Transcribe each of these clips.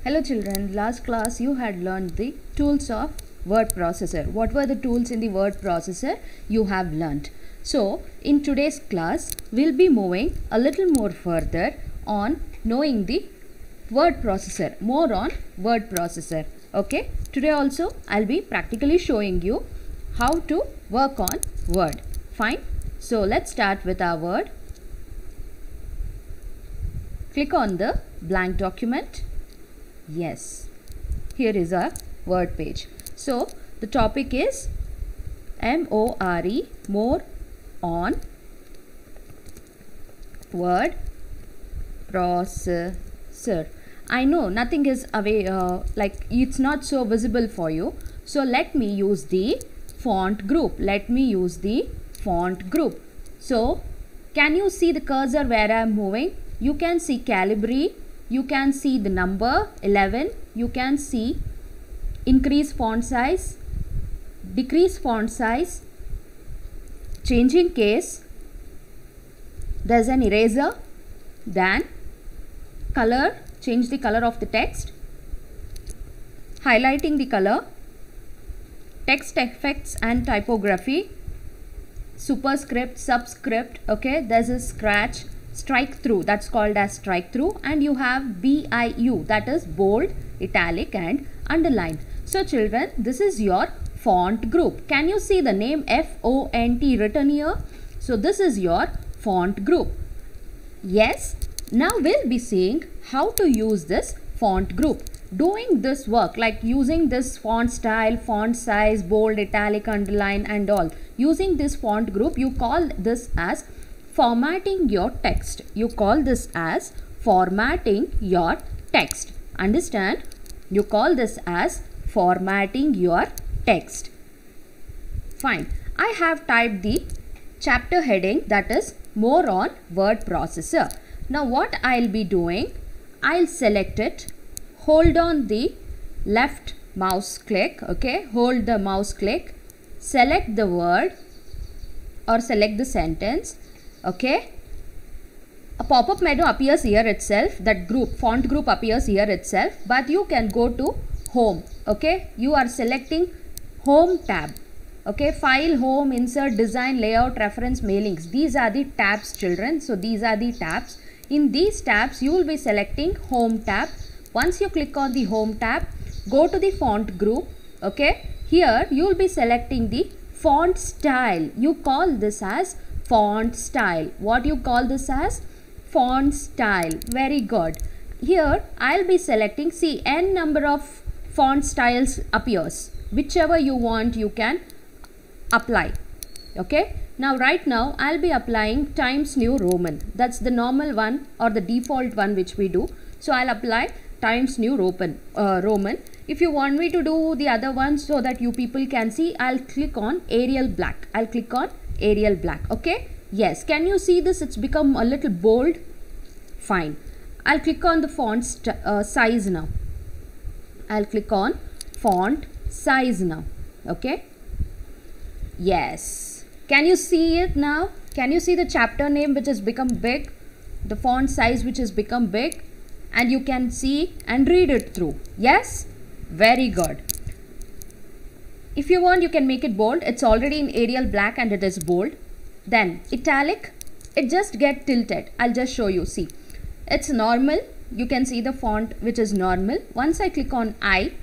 Hello children, last class you had learned the tools of word processor. What were the tools in the word processor you have learned? So in today's class we'll be moving a little more further on knowing the word processor, more on word processor. Okay, today also I'll be practically showing you how to work on word. Fine, so let's start with our word. Click on the blank document. Yes, here is our word page. So the topic is MORE, more on word processor. I know nothing is away, like it's not so visible for you. So let me use the font group. So can you see the cursor where I am moving? You can see Calibri. You can see the number 11. You can see increase font size, decrease font size, changing case. There's an eraser. Then color, change the color of the text, highlighting the color, text effects and typography, superscript, subscript. Okay, there's a scratch, strike through, that's called as strike through, and you have BIU, that is bold, italic and underline. So children, this is your font group. Can you see the name FONT written here? So this is your font group. Yes, now we'll be seeing how to use this font group. Doing this work, like using this font style, font size, bold, italic, underline and all, using this font group, you call this as formatting your text. Understand? You call this as formatting your text. Fine. I have typed the chapter heading, that is more on word processor. Now what I'll be doing, I'll select it, hold on the left mouse click, okay, hold the mouse click, select the word or select the sentence. Okay, a pop-up menu appears here itself, that group, font group appears here itself, but you can go to home. Okay, you are selecting home tab. Okay, file, home, insert, design, layout, reference, mailings. These are the tabs, children. So these are the tabs. In these tabs, you will be selecting home tab. Once you click on the home tab, go to the font group. Okay, here you will be selecting the font style. You call this as font style. What you call this as? Font style. Very good. Here I'll be selecting, see, n number of font styles appears. Whichever you want you can apply. Okay. Now right now I'll be applying Times New Roman. That's the normal one or the default one which we do. So I'll apply Times New Roman. If you want me to do the other one so that you people can see, I'll click on Arial Black. Okay, yes, can you see this? It's become a little bold. Fine. I'll click on the font size now. Okay, yes, can you see it now? Can you see the chapter name which has become big, the font size which has become big, and you can see and read it through? Yes, very good. If you want, you can make it bold. It's already in Arial Black and it is bold. Then italic, it just get tilted. I'll just show you. See, it's normal. You can see the font which is normal. Once I click on I,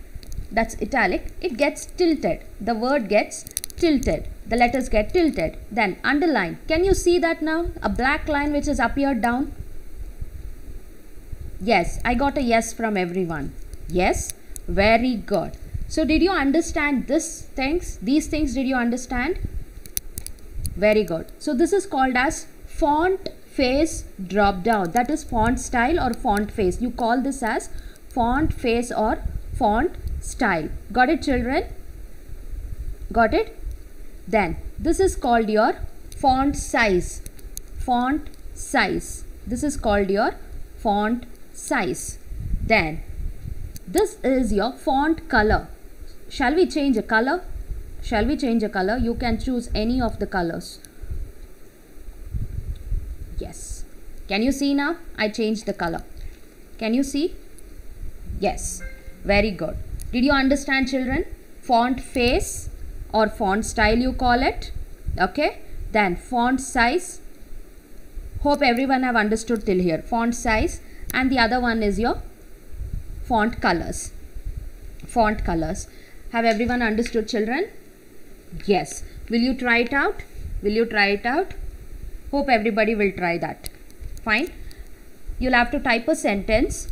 that's italic, it gets tilted. The word gets tilted. The letters get tilted. Then underline. Can you see that now? A black line which has appeared down. Yes, I got a yes from everyone. Yes, very good. So did you understand these things did you understand? Very good. So this is called as font face drop down, that is font style or font face. You call this as font face or font style. Got it, children? Got it? Then this is called your font size. This is called your font size. Then this is your font color. Shall we change a color? You can choose any of the colors. Yes. Can you see now? I changed the color. Can you see? Yes, very good. Did you understand, children? Font face or font style you call it. Okay, then font size. Hope everyone have understood till here. Font size, and the other one is your font colors. Font colors. Have everyone understood, children? Yes. Will you try it out? Will you try it out? Hope everybody will try that. Fine. You'll have to type a sentence.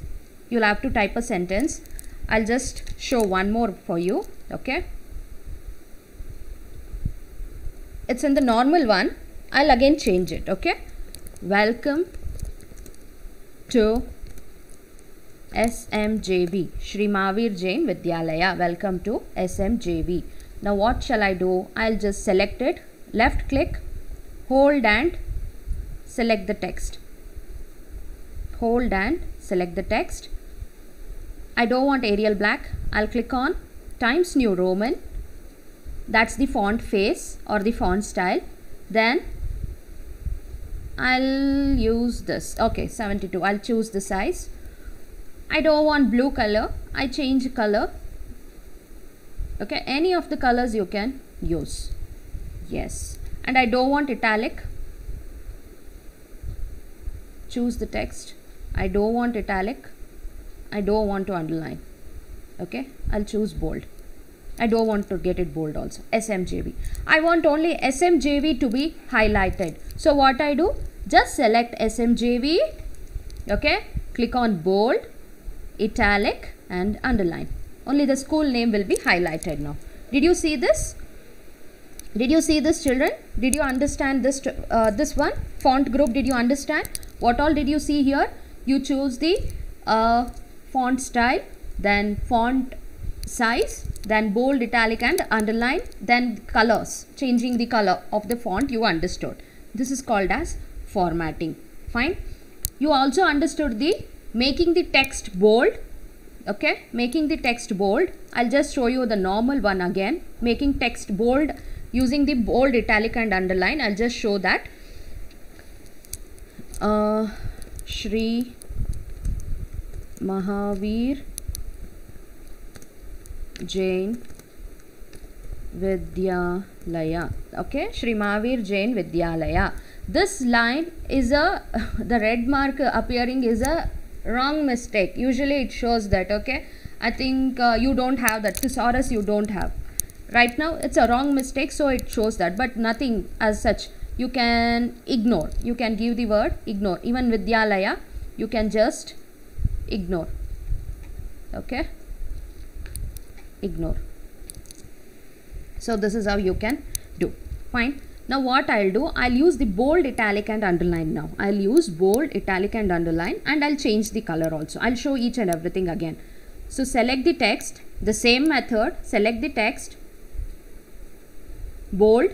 You'll have to type a sentence. I'll just show one more for you. Okay. It's in the normal one. I'll again change it. Okay. Welcome to SMJV, Shri Mahavir Jain Vidyalaya. Welcome to SMJV. Now what shall I do? I'll just select it. Left click, hold and select the text. Hold and select the text. I don't want Arial black. I'll click on Times New Roman. That's the font face or the font style. Then I'll use this. Okay, 72. I'll choose the size. I don't want blue color. I change color. Okay, any of the colors you can use. Yes. And I don't want italic. Choose the text. I don't want italic. I don't want to underline. Okay, I'll choose bold. I don't want to get it bold also. SMJV. I want only SMJV to be highlighted. So what I do? Just select SMJV. Okay, click on bold, italic and underline. Only the school name will be highlighted now. Did you see this? Did you see this, children? Did you understand this this one? Font group, did you understand? What all did you see here? You choose the font style, then font size, then bold, italic and underline, then colors, changing the color of the font you understood. This is called as formatting. Fine. You also understood the making the text bold. Okay, making the text bold. I'll just show you the normal one again. Making text bold using the bold, italic and underline. I'll just show that. Shri Mahavir Jain Vidyalaya. Okay, Shri Mahavir Jain Vidyalaya. This line is a the red mark appearing is a wrong mistake. Usually it shows that. Okay, I think you don't have that. Thesaurus you don't have. Right now it's a wrong mistake, so it shows that, but nothing as such. You can ignore. You can give the word ignore. Even Vidyalaya you can just ignore. Okay, ignore. So this is how you can do. Fine. Now what I'll do, I'll use the bold, italic and underline now. I'll use bold, italic and underline, and I'll change the color also. I'll show each and everything again. So select the text, the same method, select the text, bold,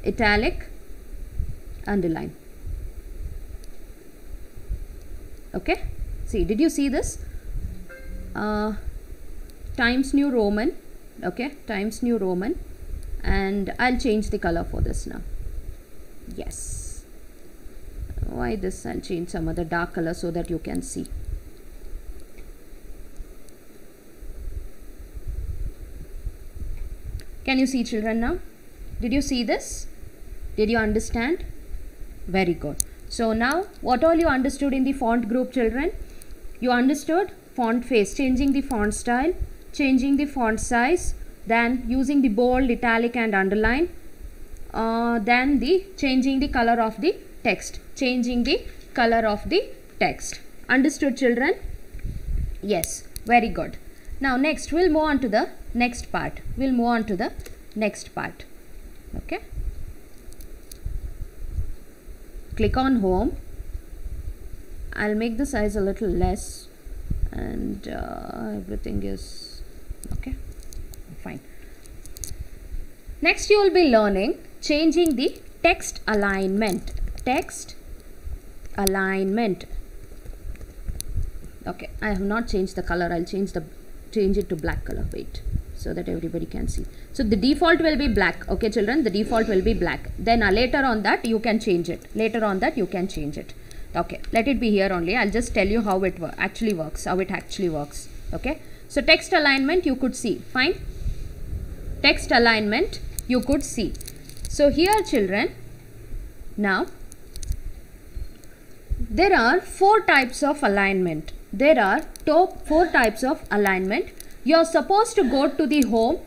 italic, underline. Okay, see, did you see this? Times New Roman. Okay, Times New Roman, and I'll change the color for this now. Yes. Why this? I'll change some other dark color so that you can see. Can you see, children, now? Did you see this? Did you understand? Very good. So now what all you understood in the font group, children? You understood font face, changing the font style, changing the font size, then using the bold, italic and underline, then the changing the color of the text, changing the color of the text. Understood, children? Yes, very good. Now next we'll move on to the next part. We'll move on to the next part. Okay. Click on home. I'll make the size a little less, and everything is okay. Fine. Next you will be learning changing the text alignment. Text alignment. Okay, I have not changed the color. I'll change it to black color. Wait, so that everybody can see. So the default will be black. Okay, children, the default will be black. Then later on that you can change it. Later on that you can change it. Okay, let it be here only. I'll just tell you how it actually works. Okay, so text alignment you could see. Fine. Text alignment you could see. So here children, now there are 4 types of alignment. There are top 4 types of alignment. You're supposed to go to the home.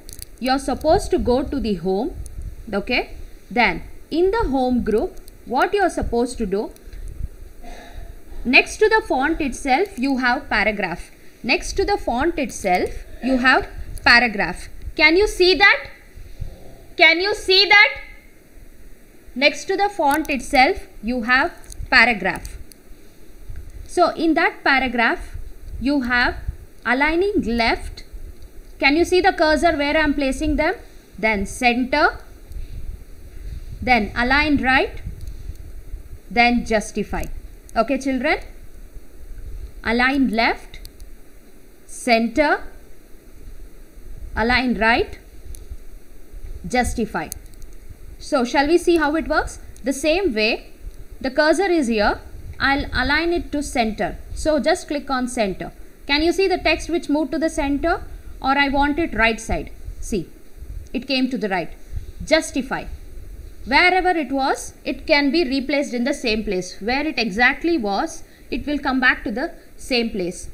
Okay. Then in the home group, what you're supposed to do, next to the font itself you have paragraph. Can you see that? Next to the font itself you have paragraph. So in that paragraph you have aligning left. Can you see the cursor where I am placing them? Then center, then align right, then justify. Okay children, align left, center, align right, justify. So shall we see how it works? The same way, the cursor is here. I'll align it to center. So just click on center. Can you see the text which moved to the center? Or I want it right side. See, it came to the right. Justify. Wherever it was, it can be replaced in the same place. Where it exactly was, it will come back to the same place.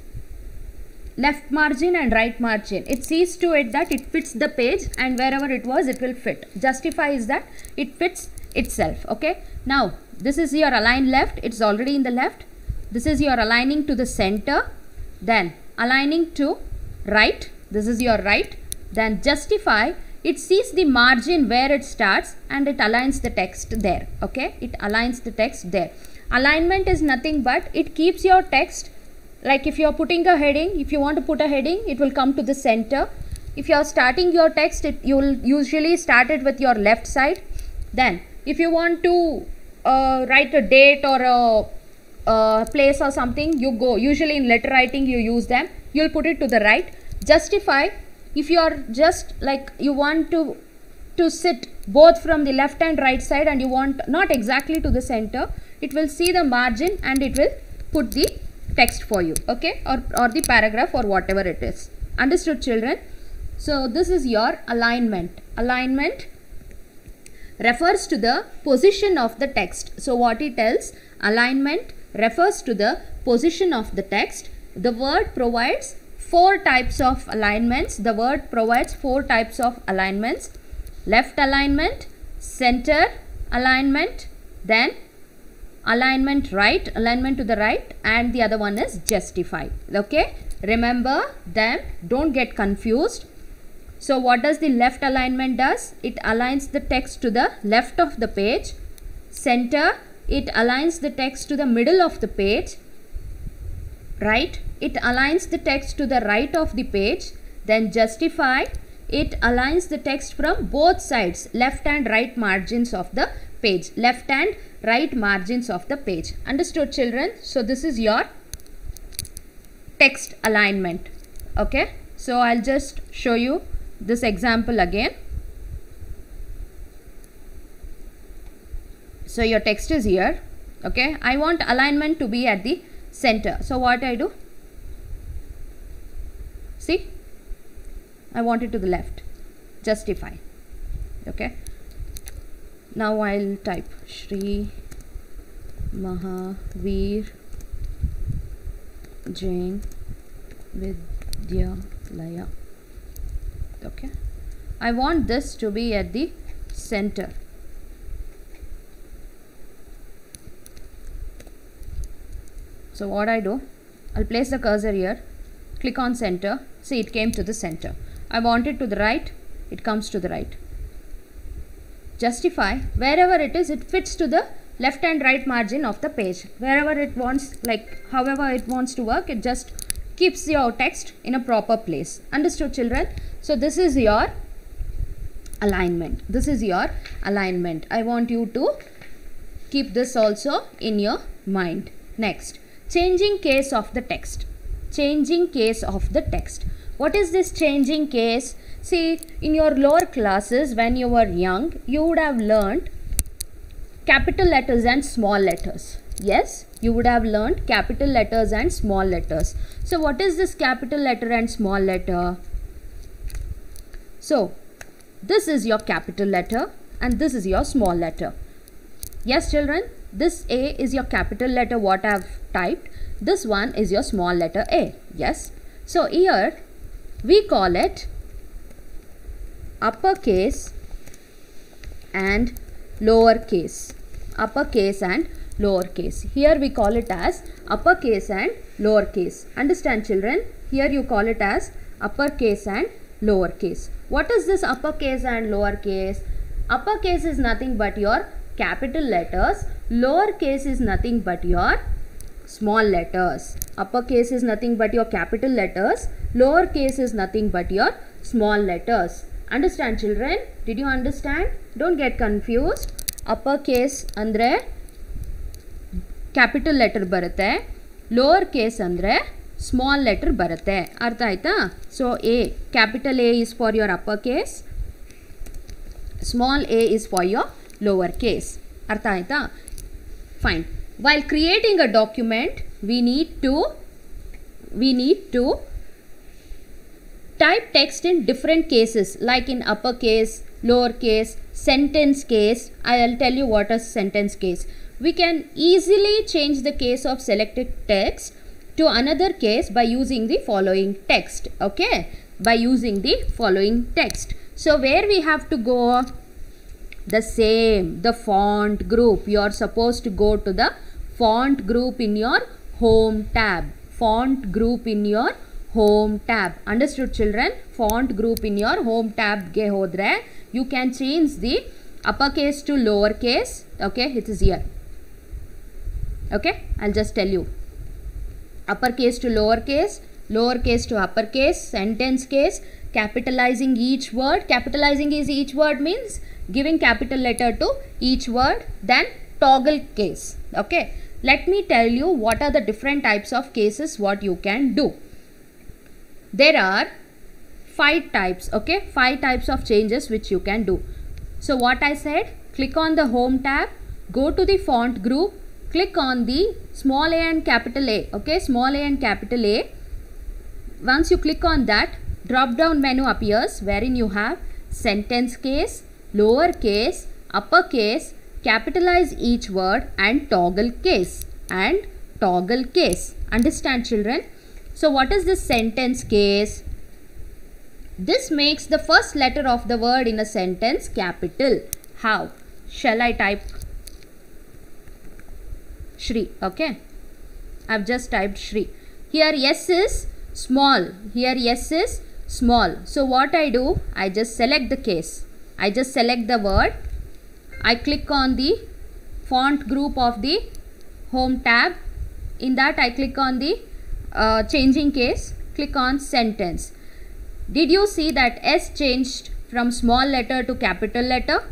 Left margin and right margin. It sees to it that it fits the page, and wherever it was, it will fit. Justify is that it fits itself. Okay. Now, this is your align left. It's already in the left. This is your aligning to the center. Then aligning to right. This is your right. Then justify. It sees the margin where it starts and it aligns the text there. Okay. It aligns the text there. Alignment is nothing but it keeps your text, like if you are putting a heading, if you want to put a heading, it will come to the center. If you are starting your text, you will usually start it with your left side. Then if you want to write a date or a place or something, you go, usually in letter writing you use them, you will put it to the right. Justify, if you are just like you want to sit both from the left and right side and you want not exactly to the center, it will see the margin and it will put the text for you. Okay, or the paragraph or whatever it is. Understood children? So this is your alignment. Alignment refers to the position of the text. So what it tells, alignment refers to the position of the text. The word provides 4 types of alignments. The word provides 4 types of alignments. Left alignment, center alignment, then alignment right, alignment to the right, and the other one is justify. Okay, remember them, don't get confused. So what does the left alignment does? It aligns the text to the left of the page. Center, it aligns the text to the middle of the page. Right, it aligns the text to the right of the page. Then justify, it aligns the text from both sides, left and right margins of the page. Left and right margins of the page. Understood children? So this is your text alignment. Okay, so I'll just show you this example again. So your text is here. Okay, I want alignment to be at the center. So what I do? See, I want it to the left. Justify. Okay. Now I'll type Shri Mahavir Jain Vidyalaya. Okay. I want this to be at the center. So what I do, I'll place the cursor here, click on center, see it came to the center. I want it to the right, it comes to the right. Justify, wherever it is, it fits to the left and right margin of the page. Wherever it wants, like however it wants to work, it just keeps your text in a proper place. Understood children? So this is your alignment. This is your alignment. I want you to keep this also in your mind. Next, changing case of the text. Changing case of the text. What is this changing case? See, in your lower classes when you were young, you would have learned capital letters and small letters. Yes, You would have learned capital letters and small letters. So what is this capital letter and small letter? So this is your capital letter and this is your small letter. Yes children, this A is your capital letter what I have typed. This one is your small letter A. Yes. So here we call it uppercase and lowercase. Uppercase and lowercase. Here we call it as uppercase and lowercase. Understand children? Here you call it as uppercase and lowercase. What is this uppercase and lowercase? Uppercase is nothing but your capital letters. Lowercase is nothing but your small letters. Uppercase is nothing but your capital letters. Lowercase is nothing but your small letters. Understand children? Did you understand? Don't get confused. Uppercase andre capital letter barate. Lowercase andre small letter barate. Artha aita? So A, capital A is for your uppercase. Small a is for your lowercase. Artha aita? Fine. While creating a document, we need to type text in different cases, like in uppercase, lowercase, sentence case. I will tell you what is sentence case. We can easily change the case of selected text to another case by using the following text. Okay, by using the following text. So where we have to go? The font group. You are supposed to go to the font group in your home tab. Font group in your home tab. Understood children? Font group in your home tab ge hodre you can change the uppercase to lowercase. Okay, it is here. Okay, I'll just tell you. Uppercase to lowercase, lowercase to uppercase, sentence case, capitalizing each word. Capitalizing is each word means giving capital letter to each word. Then toggle case. Okay, let me tell you what are the different types of cases what you can do. There are 5 types. Okay, 5 types of changes which you can do. So what I said, click on the home tab, go to the font group, click on the small a and capital A. Okay, small a and capital A. Once you click on that, drop down menu appears wherein you have sentence case, lowercase, uppercase, capitalize each word, and toggle case. Understand children? So what is this sentence case? This makes the first letter of the word in a sentence capital. How? Shall I type Shri? Okay, I've just typed Shri. Here S is small. Here S is small. So what I do? I just select the case. I just select the word. I click on the font group of the home tab. In that I click on the changing case. Click on sentence. Did you see that S changed from small letter to capital letter?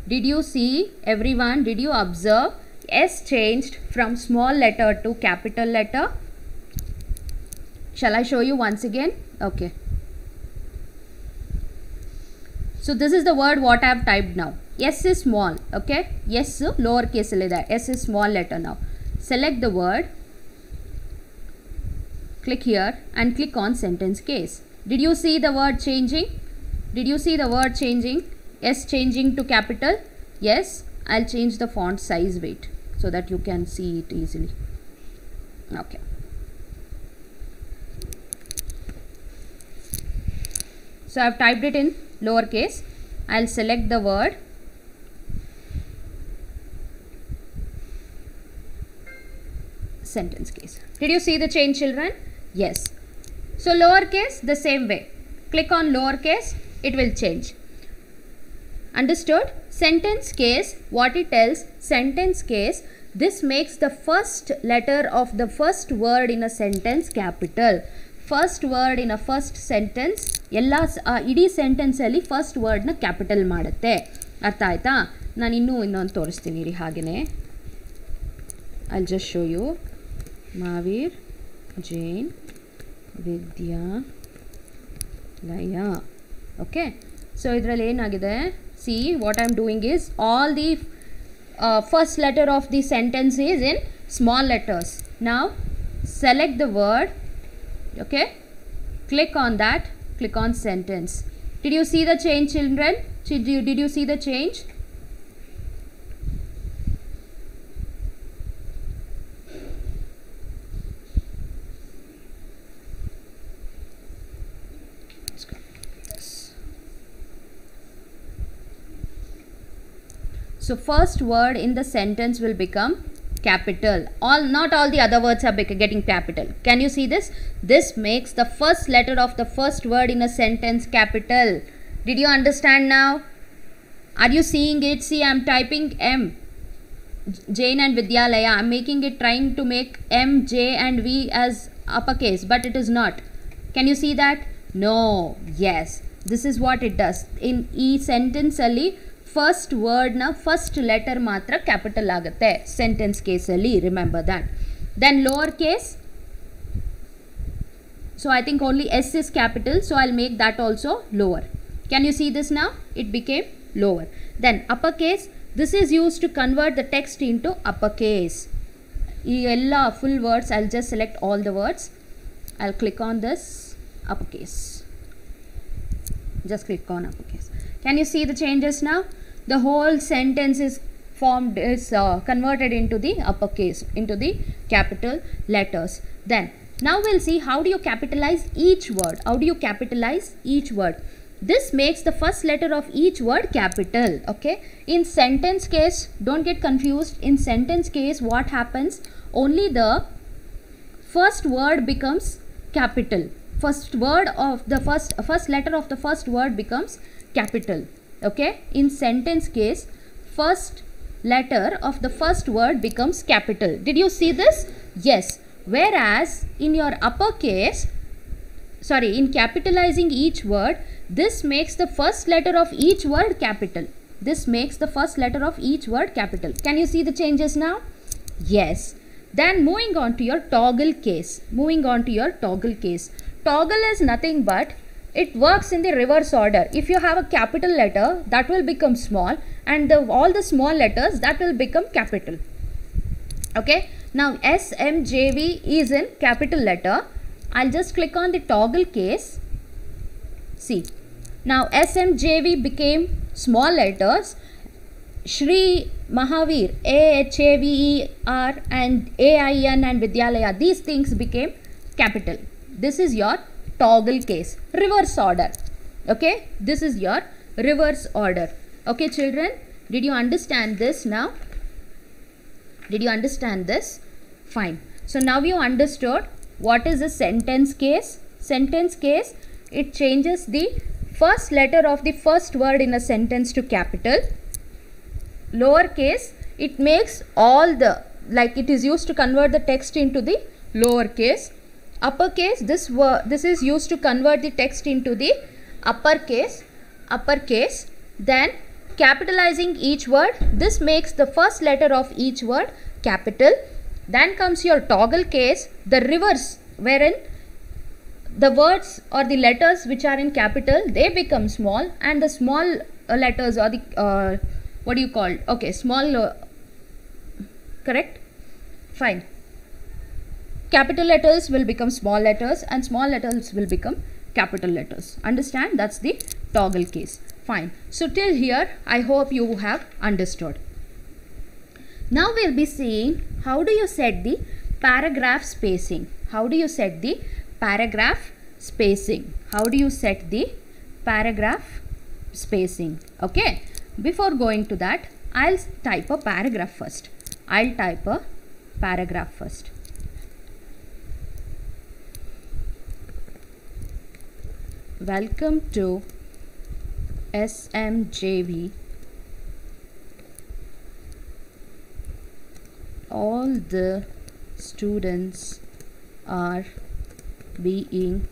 Did you see everyone? Did you observe? S changed from small letter to capital letter. Shall I show you once again? Okay. So this is the word what I have typed now. S is small. Okay. S lowercase leda. S is small letter now. Select the word. Click here and click on sentence case. Did you see the word changing? Did you see the word changing? S changing to capital? Yes. I'll change the font size weight so that you can see it easily. Okay. So I've typed it in lowercase. I'll select the word. Sentence case. Did you see the change children? Yes. So lowercase the same way. Click on lowercase, it will change. Understood? Sentence case, what it tells, sentence case, this makes the first letter of the first word in a sentence capital. First word in a first sentence, idi sentence alli first word na capital ಮಾಡುತ್ತೆ. ಅರ್ಥ ಆಯ್ತಾ? ನಾನು ಇನ್ನೊಂದು ತೋರಿಸ್ತೀನಿ ರೀ ಹಾಗೇನೆ. I'll just show you. Mahavir Jain Vidyalaya. Okay. So idರಲ್ಲಿ ಏನಾಗಿದೆ? See, what I am doing is all the first letter of the sentence is in small letters. Now select the word, okay, click on that, click on sentence. Did you see the change, children? Did you see the change? So first word in the sentence will become capital. Not all the other words are getting capital. Can you see this? This makes the first letter of the first word in a sentence capital. Did you understand now? Are you seeing it? See, I am typing M. Jain and Vidyalaya. I am making it, trying to make M, J and V as uppercase, but it is not. Can you see that? No. Yes. This is what it does. In E sentence ali, first word na first letter matra capital agate. Sentence case ali, remember that. Then lower case. So I think only S is capital, so I'll make that also lower. Can you see this now? It became lower. Then uppercase. This is used to convert the text into uppercase. Ella full words. I'll just select all the words. I'll click on this uppercase. Just click on uppercase. Can you see the changes now? The whole sentence is converted into the uppercase, into the capital letters. Then now we'll see how do you capitalize each word. How do you capitalize each word? This makes the first letter of each word capital. Okay. In sentence case, don't get confused. In sentence case, what happens? Only the first word becomes capital. First letter of the first word becomes capital. Okay. In sentence case, first letter of the first word becomes capital. Did you see this? Yes. Whereas in your uppercase, in capitalizing each word, this makes the first letter of each word capital. This makes the first letter of each word capital. Can you see the changes now? Yes. Then moving on to your toggle case. Toggle is nothing but it works in the reverse order. If you have a capital letter, that will become small, and all the small letters, that will become capital. Okay. Now S, M, J, V is in capital letter. I'll just click on the toggle case. See. Now S, M, J, V became small letters. Shri, Mahavir, A, H, A, V, E, R and A, I, N and Vidyalaya, these things became capital. This is your toggle case. Reverse order. Okay. This is your reverse order. Okay, children. Did you understand this now? Did you understand this? Fine. So now you understood what is a sentence case. Sentence case, it changes the first letter of the first word in a sentence to capital. Lower case, it makes all the, it is used to convert the text into the lower case. Uppercase, this is used to convert the text into the uppercase. Then capitalizing each word, this makes the first letter of each word capital. Then comes your toggle case, the reverse, wherein the words or the letters which are in capital, they become small, and the small letters or the what do you call? Okay, small, correct? Fine. Capital letters will become small letters and small letters will become capital letters. Understand? That's the toggle case. Fine. So till here, I hope you have understood. Now we'll be seeing how do you set the paragraph spacing. How do you set the paragraph spacing? How do you set the paragraph spacing? Okay. Before going to that, I'll type a paragraph first. Welcome to SMJV. All the students are being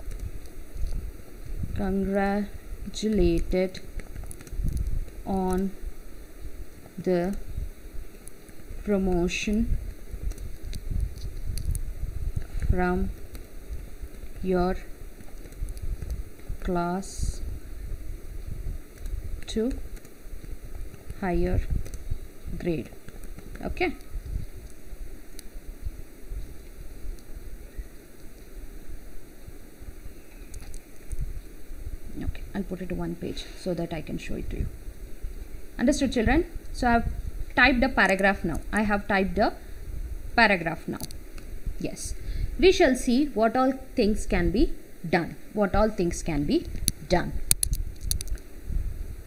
congratulated on the promotion from your class to higher grade. Okay. I'll put it to one page so that I can show it to you. Understood, children? So I have typed a paragraph now. I have typed a paragraph now. Yes. We shall see what all things can be done. What all things can be done.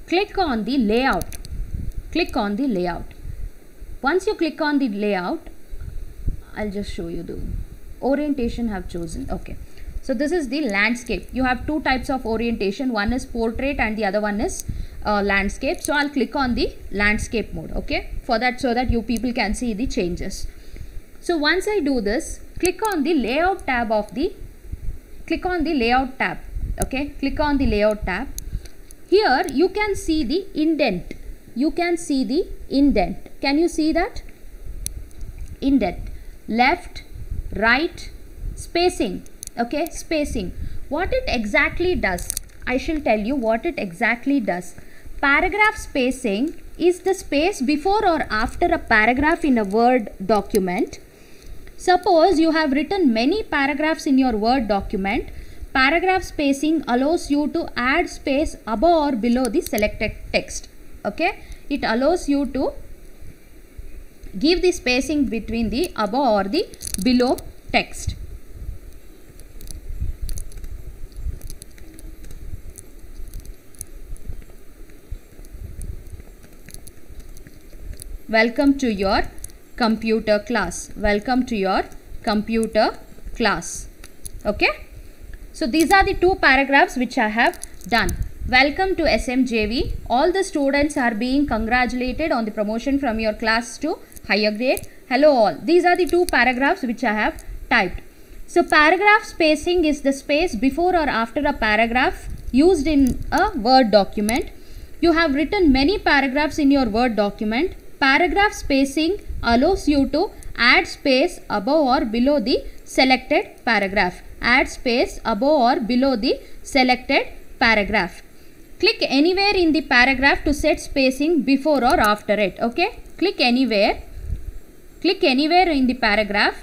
Click on the layout. Click on the layout. Once you click on the layout, I'll just show you the orientation I have chosen. Okay. So this is the landscape. You have two types of orientation. One is portrait and the other one is landscape. So I'll click on the landscape mode. Okay. For that, so that you people can see the changes. So once I do this, click on the layout tab of the, click on the layout tab. Okay. Click on the layout tab. Here you can see the indent. You can see the indent. Can you see that? Indent. Left, right, spacing. Okay, spacing. What it exactly does, I shall tell you what it exactly does. Paragraph spacing is the space before or after a paragraph in a Word document. Suppose you have written many paragraphs in your Word document. Paragraph spacing allows you to add space above or below the selected text. Okay, it allows you to give the spacing between the above or the below text. Welcome to your computer class. Welcome to your computer class. Okay. So these are the two paragraphs which I have done. Welcome to SMJV. All the students are being congratulated on the promotion from your class to higher grade. Hello all. These are the two paragraphs which I have typed. So paragraph spacing is the space before or after a paragraph used in a Word document. You have written many paragraphs in your Word document. Paragraph spacing allows you to add space above or below the selected paragraph. Add space above or below the selected paragraph. Click anywhere in the paragraph to set spacing before or after it. Okay. Click anywhere. Click anywhere in the paragraph.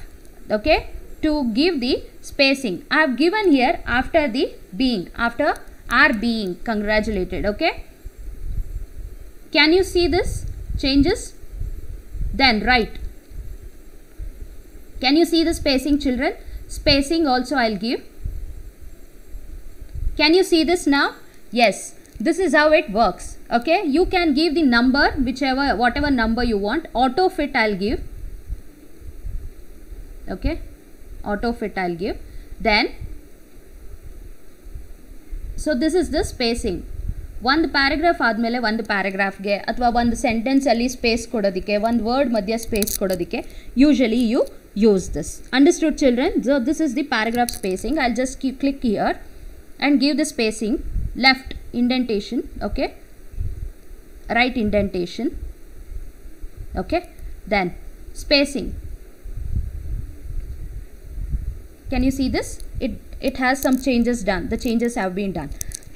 Okay. To give the spacing. I have given here after the being. After are being congratulated. Okay. Can you see this changes? Then write. Can you see the spacing, children? Spacing also I'll give. Can you see this now? Yes. This is how it works. Okay. You can give the number, whatever number you want. Auto fit I'll give. Okay. Auto fit I'll give. Then, so this is the spacing. One paragraph ಆದ್ಮೇಲೆ ಒಂದು ಪ್ಯಾರಾಗ್ರಾಫ್ಗೆ ಅಥವಾ ಒಂದು sentence ಅಲ್ಲಿ space ಕೊಡೋದಕ್ಕೆ ಒಂದು word ಮಧ್ಯ space ಕೊಡೋದಕ್ಕೆ usually you use this. Understood, children? So this is the paragraph spacing. I'll just click here and give the spacing. Left indentation, okay, right indentation, okay, then spacing. Can you see this? It has some changes done. The changes have been done.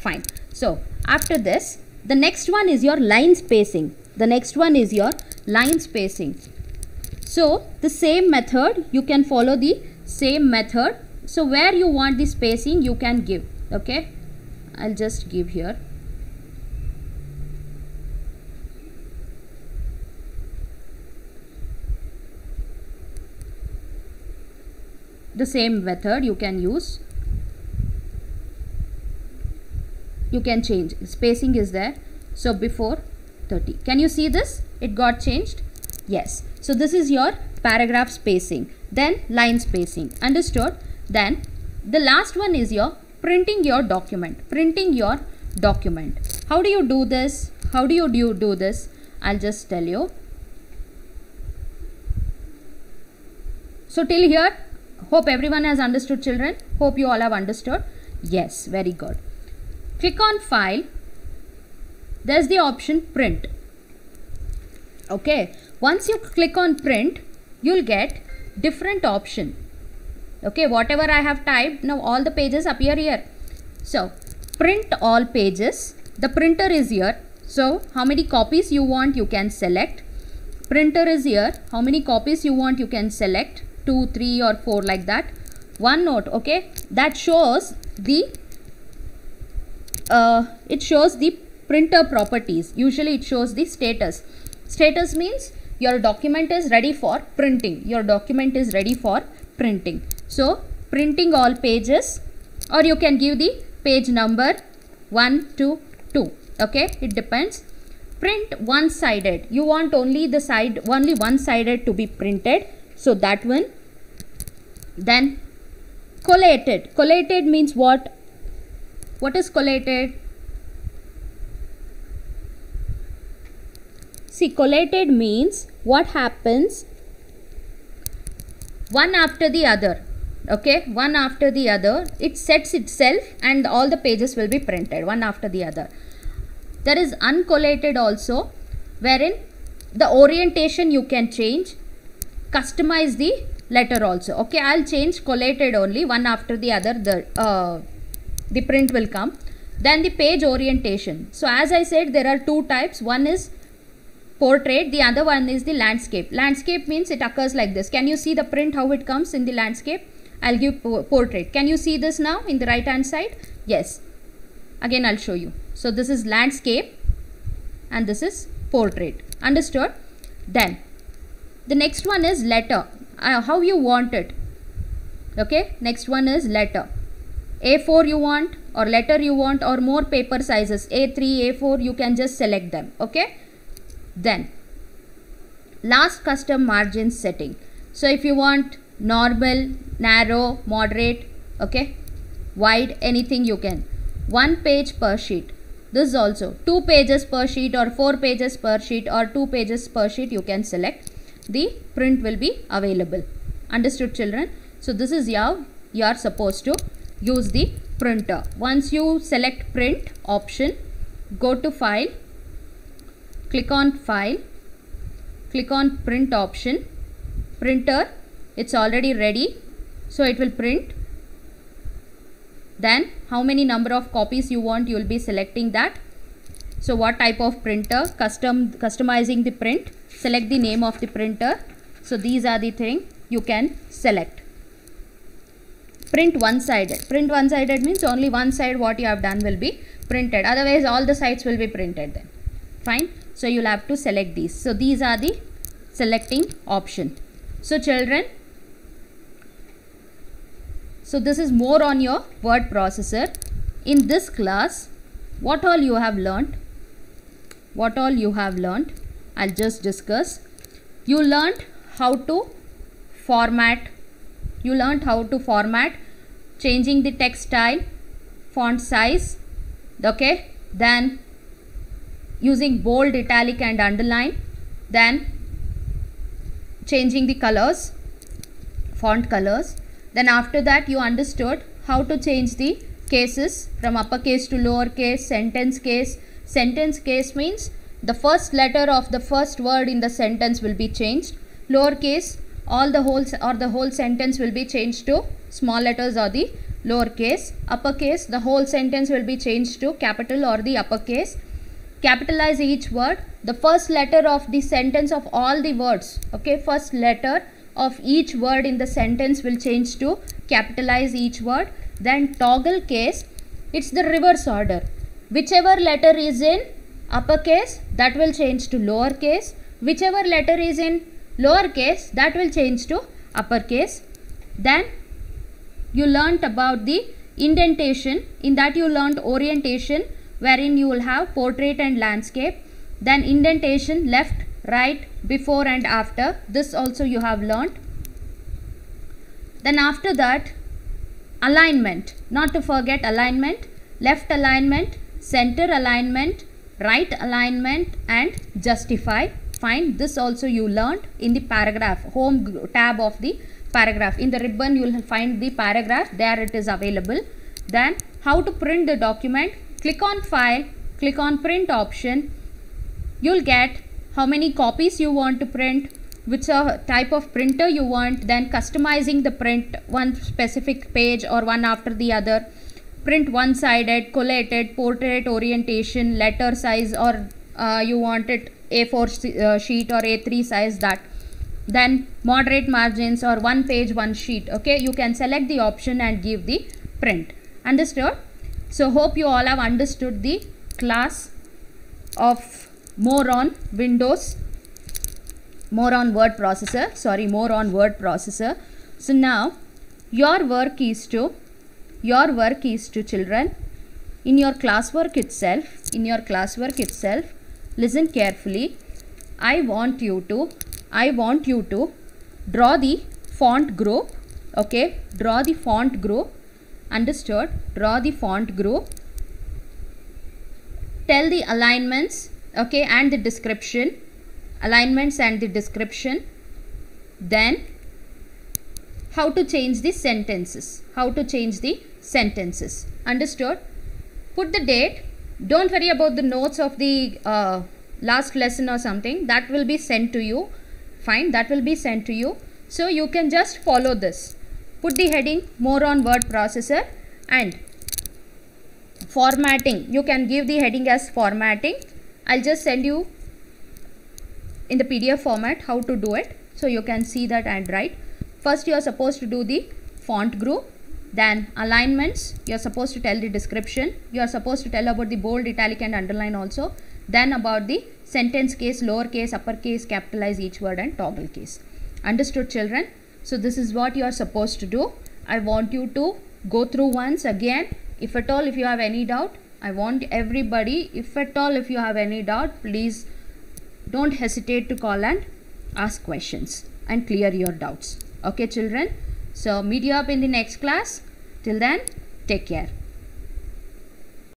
Fine. So after this, the next one is your line spacing. The next one is your line spacing. So the same method, you can follow the same method. So where you want the spacing, you can give. Okay, I'll just give here. The same method you can use. You can change. Spacing is there. So before 30. Can you see this? It got changed. Yes. So this is your paragraph spacing. Then line spacing. Understood? Then the last one is your printing your document. Printing your document. How do you do this? How do you do this? I'll just tell you. So till here, hope everyone has understood, children. Hope you all have understood. Yes, very good. Click on file. There's the option print. Okay. Once you click on print, you'll get different option. Okay, whatever I have typed, now all the pages appear here. So print all pages. The printer is here. So how many copies you want, you can select. Printer is here. How many copies you want, you can select. 2, 3 or 4 like that. One note, okay, that shows the it shows the printer properties. Usually it shows the status. Status means your document is ready for printing. Your document is ready for printing. So printing all pages, or you can give the page number 1 to 2. Okay, it depends. Print one-sided. You want only one-sided to be printed. So that one. Then collated. Collated means what? What is collated? See, collated means what happens one after the other. Okay, one after the other. It sets itself and all the pages will be printed one after the other. There is uncollated also, wherein the orientation you can change, customize the letter also. Okay, I'll change collated only, one after the other the print will come. Then the page orientation. So as I said, there are two types. One is portrait, the other one is the landscape. Landscape means it occurs like this. Can you see the print how it comes in the landscape? I'll give portrait. Can you see this now in the right hand side? Yes. Again I'll show you. So this is landscape and this is portrait. Understood? Then the next one is letter. How you want it. Okay, next one is letter. A4 you want, or letter you want, or more paper sizes, A3, A4, you can just select them. Okay. Then last, custom margin setting. So if you want normal, narrow, moderate, okay, wide, anything you can. 1 page per sheet. This also 2 pages per sheet, or 4 pages per sheet, or 2 pages per sheet you can select. The print will be available. Understood, children? So this is how you are supposed to use the printer. Once you select print option, go to file, click on file, click on print option, printer, it's already ready, so it will print. Then how many number of copies you want, you will be selecting that. So what type of printer, customizing the print, select the name of the printer. So these are the thing you can select. Print one-sided. Print one-sided means only one side what you have done will be printed. Otherwise all the sides will be printed then. Fine. So you'll have to select these. So these are the selecting option. So children, so this is more on your word processor. In this class, what all you have learnt? What all you have learnt? I'll just discuss. You learnt how to format. You learnt how to format, changing the text style, font size, okay, then using bold, italic and underline, then changing the colors, font colors. Then after that you understood how to change the cases from uppercase to lowercase, sentence case. Sentence case means the first letter of the first word in the sentence will be changed. Lowercase, all the whole sentence will be changed to small letters or the lowercase. Uppercase, the whole sentence will be changed to capital or the uppercase. Capitalize each word. The first letter of the sentence of all the words, okay, first letter of each word in the sentence will change to capitalize each word. Then toggle case, it's the reverse order. Whichever letter is in uppercase, that will change to lowercase. Whichever letter is in lowercase, that will change to uppercase. Then you learnt about the indentation. In that you learnt orientation, wherein you will have portrait and landscape. Then indentation, left, right, before and after. This also you have learnt. Then after that, alignment. Not to forget alignment. Left alignment, center alignment, right alignment and justify. Fine. This also you learnt in the paragraph, home tab of the paragraph. In the ribbon you will find the paragraph. There it is available. Then how to print the document. Click on file, click on print option. You'll get how many copies you want to print, which type of printer you want, then customizing the print, one specific page or one after the other. Print one-sided, collated, portrait orientation, letter size, or you want it A4 sheet or A3 size, that. Then moderate margins or 1 page 1 sheet. Okay, you can select the option and give the print. Understood? So hope you all have understood the class of more on Windows, more on word processor, So now your work is to children, in your classwork itself, listen carefully. I want you to draw the font group. Okay, draw the font group. Understood? Draw the font group. Tell the alignments, okay, and the description. Then how to change the sentences. Understood? Put the date. Don't worry about the notes of the last lesson or something. That will be sent to you. Fine, that will be sent to you. So you can just follow this. Put the heading more on word processor, and formatting. You can give the heading as formatting. I'll just send you in the PDF format how to do it. So you can see that and write. First you are supposed to do the font group. Then alignments. You are supposed to tell the description. You are supposed to tell about the bold, italic and underline also. Then about the sentence case, lowercase, uppercase, capitalize each word and toggle case. Understood, children? So this is what you are supposed to do. I want you to go through once again. If at all if you have any doubt, I want everybody, if at all if you have any doubt, please don't hesitate to call and ask questions and clear your doubts. Okay, children? So meet you up in the next class. Till then, take care.